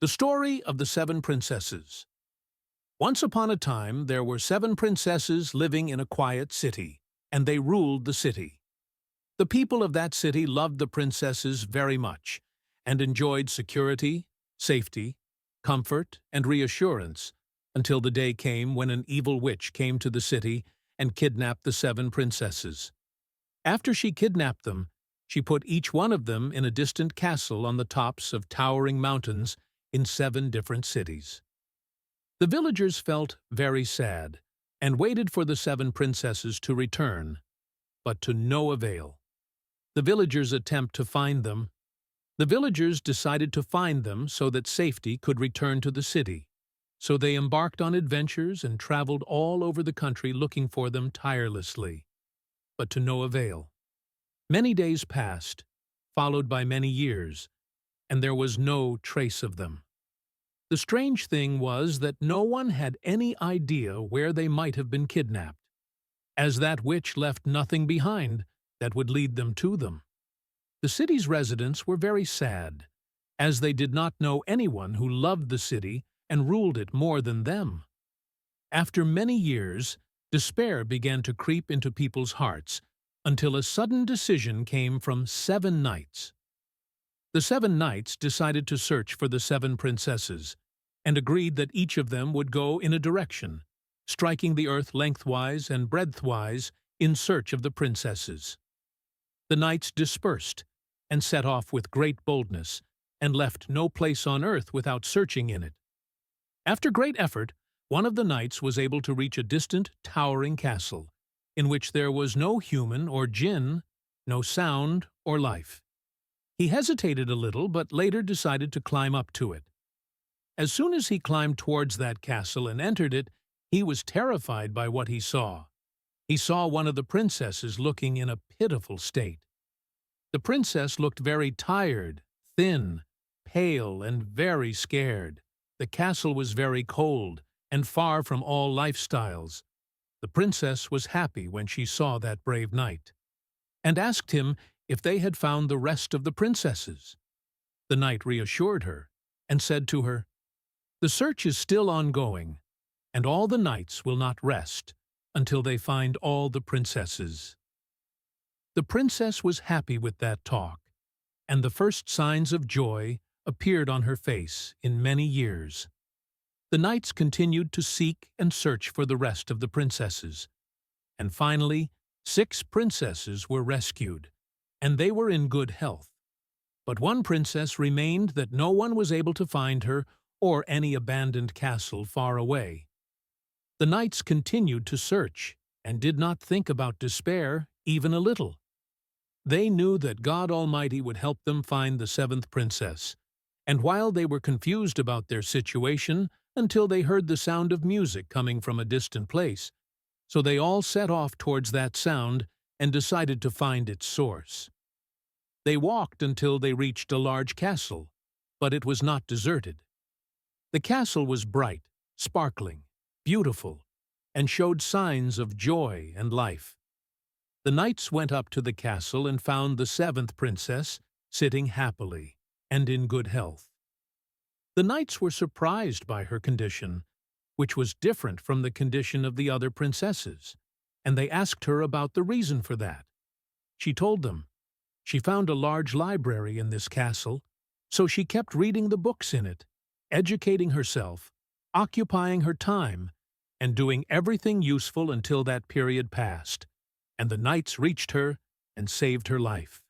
The Story of the Seven Princesses. Once upon a time, there were 7 princesses living in a quiet city, and they ruled the city. The people of that city loved the princesses very much, and enjoyed security, safety, comfort, and reassurance, until the day came when an evil witch came to the city and kidnapped the 7 princesses. After she kidnapped them, she put each one of them in a distant castle on the tops of towering mountains in 7 different cities. The villagers felt very sad and waited for the 7 princesses to return, but to no avail. The villagers decided to find them so that safety could return to the city. So they embarked on adventures and traveled all over the country looking for them tirelessly, but to no avail. Many days passed, followed by many years, and there was no trace of them. The strange thing was that no one had any idea where they might have been kidnapped, as that witch left nothing behind that would lead them to them. The city's residents were very sad, as they did not know anyone who loved the city and ruled it more than them. After many years, despair began to creep into people's hearts, until a sudden decision came from 7 knights. The 7 knights decided to search for the 7 princesses, and agreed that each of them would go in a direction, striking the earth lengthwise and breadthwise in search of the princesses. The knights dispersed, and set off with great boldness, and left no place on earth without searching in it. After great effort, one of the knights was able to reach a distant, towering castle, in which there was no human or jinn, no sound or life. He hesitated a little, but later decided to climb up to it. As soon as he climbed towards that castle and entered it, he was terrified by what he saw. He saw one of the princesses looking in a pitiful state. The princess looked very tired, thin, pale, and very scared. The castle was very cold and far from all lifestyles. The princess was happy when she saw that brave knight, and asked him if they had found the rest of the princesses. The knight reassured her, and said to her, "The search is still ongoing, and all the knights will not rest until they find all the princesses." The princess was happy with that talk, and the first signs of joy appeared on her face in many years. The knights continued to seek and search for the rest of the princesses, and finally 6 princesses were rescued, and they were in good health. But one princess remained that no one was able to find her or any abandoned castle far away. The knights continued to search, and did not think about despair even a little. They knew that God Almighty would help them find the 7th princess, and while they were confused about their situation until they heard the sound of music coming from a distant place, so they all set off towards that sound and decided to find its source. They walked until they reached a large castle, but it was not deserted. The castle was bright, sparkling, beautiful, and showed signs of joy and life. The knights went up to the castle and found the 7th princess sitting happily and in good health. The knights were surprised by her condition, which was different from the condition of the other princesses, and they asked her about the reason for that. She told them she found a large library in this castle, so she kept reading the books in it, educating herself, occupying her time, and doing everything useful until that period passed, and the knights reached her and saved her life.